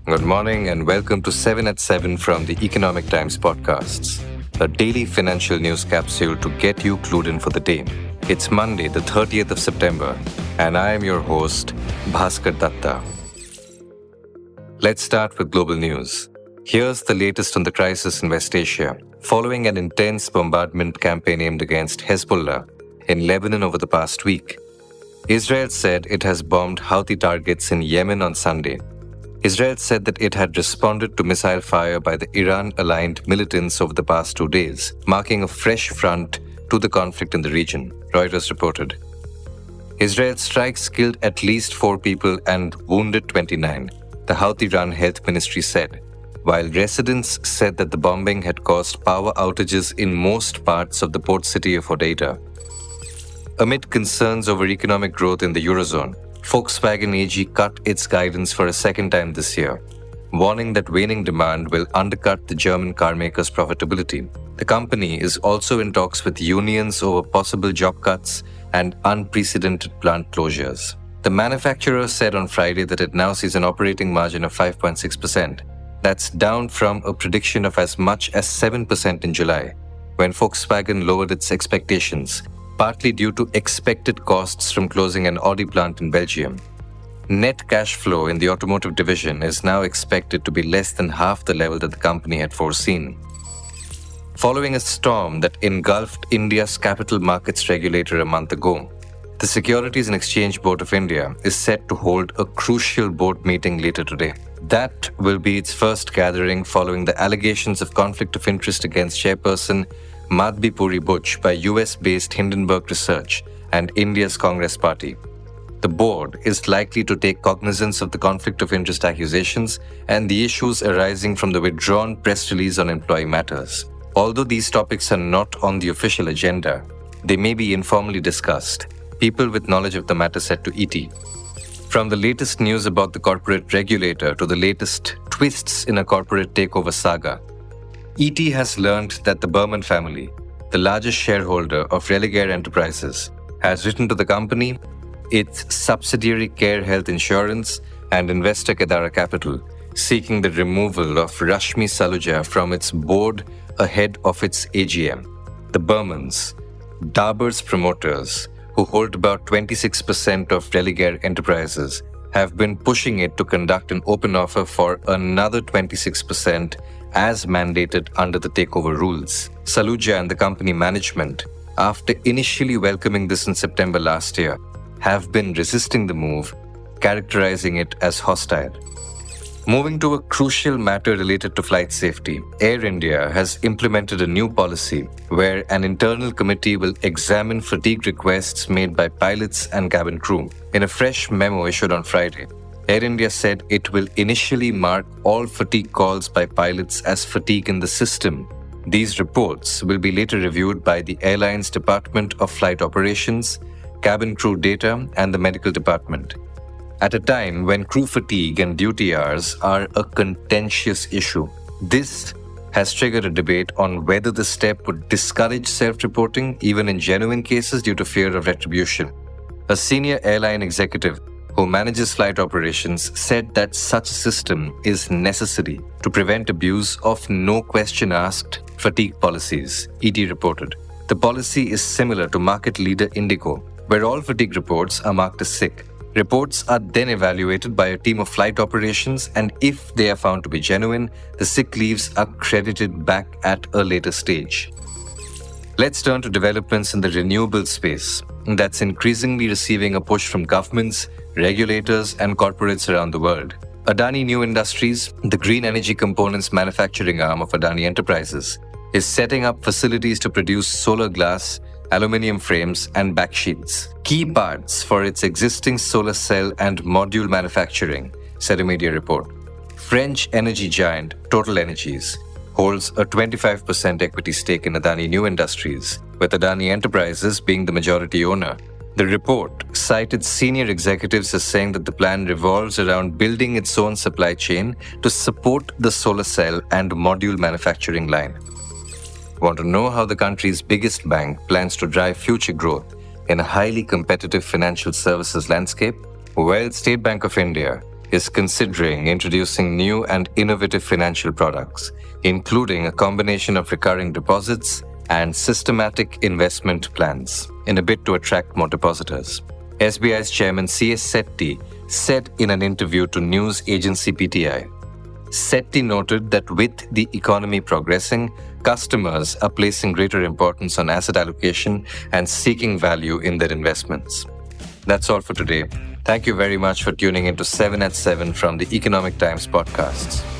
Good morning and welcome to 7 at 7 from the Economic Times podcasts, a daily financial news capsule to get you clued in for the day. It's Monday, the 30th of September, and I am your host, Bhaskar Datta. Let's start with global news. Here's the latest on the crisis in West Asia. Following an intense bombardment campaign aimed against Hezbollah in Lebanon over the past week, Israel said it has bombed Houthi targets in Yemen on Sunday. Israel said that it had responded to missile fire by the Iran-aligned militants over the past 2 days, marking a fresh front to the conflict in the region, Reuters reported. Israel's strikes killed at least 4 people and wounded 29, the Houthi-run health ministry said, while residents said that the bombing had caused power outages in most parts of the port city of Hodeida. Amid concerns over economic growth in the Eurozone, Volkswagen AG cut its guidance for a second time this year, warning that waning demand will undercut the German carmaker's profitability. The company is also in talks with unions over possible job cuts and unprecedented plant closures. The manufacturer said on Friday that it now sees an operating margin of 5.6%. That's down from a prediction of as much as 7% in July, when Volkswagen lowered its expectations, partly due to expected costs from closing an Audi plant in Belgium. Net cash flow in the automotive division is now expected to be less than half the level that the company had foreseen. Following a storm that engulfed India's capital markets regulator a month ago, the Securities and Exchange Board of India is set to hold a crucial board meeting later today. That will be its first gathering following the allegations of conflict of interest against chairperson Madhabi Puri Buch by US-based Hindenburg Research and India's Congress Party. The board is likely to take cognizance of the conflict of interest accusations and the issues arising from the withdrawn press release on employee matters. Although these topics are not on the official agenda, they may be informally discussed, people with knowledge of the matter said to ET. From the latest news about the corporate regulator to the latest twists in a corporate takeover saga, ET has learned that the Berman family, the largest shareholder of Religare Enterprises, has written to the company, its subsidiary Care Health Insurance, and investor Kedara Capital, seeking the removal of Rashmi Saluja from its board ahead of its AGM. The Bermans, Dabur's promoters, who hold about 26% of Religare Enterprises, have been pushing it to conduct an open offer for another 26% as mandated under the takeover rules. Saluja and the company management, after initially welcoming this in September last year, have been resisting the move, characterizing it as hostile. Moving to a crucial matter related to flight safety, Air India has implemented a new policy where an internal committee will examine fatigue requests made by pilots and cabin crew. In a fresh memo issued on Friday, Air India said it will initially mark all fatigue calls by pilots as fatigue in the system. These reports will be later reviewed by the airline's Department of Flight Operations, cabin crew data, and the medical department. At a time when crew fatigue and duty hours are a contentious issue, this has triggered a debate on whether the step would discourage self-reporting even in genuine cases due to fear of retribution. A senior airline executive who manages flight operations said that such a system is necessary to prevent abuse of no-question-asked fatigue policies, ET reported. The policy is similar to market leader Indigo, where all fatigue reports are marked as sick. Reports are then evaluated by a team of flight operations, and if they are found to be genuine, the sick leaves are credited back at a later stage. Let's turn to developments in the renewable space that's increasingly receiving a push from governments, regulators, and corporates around the world. Adani New Industries, the green energy components manufacturing arm of Adani Enterprises, is setting up facilities to produce solar glass, aluminium frames, and backsheets, key parts for its existing solar cell and module manufacturing, said a media report. French energy giant Total Energies holds a 25% equity stake in Adani New Industries, with Adani Enterprises being the majority owner. The report cited senior executives as saying that the plan revolves around building its own supply chain to support the solar cell and module manufacturing line. Want to know how the country's biggest bank plans to drive future growth in a highly competitive financial services landscape? Well, State Bank of India is considering introducing new and innovative financial products, including a combination of recurring deposits and systematic investment plans, in a bid to attract more depositors. SBI's chairman C.S. Sethi said in an interview to news agency PTI. Sethi noted that with the economy progressing, customers are placing greater importance on asset allocation and seeking value in their investments. That's all for today. Thank you very much for tuning into 7 at 7 from the Economic Times podcasts.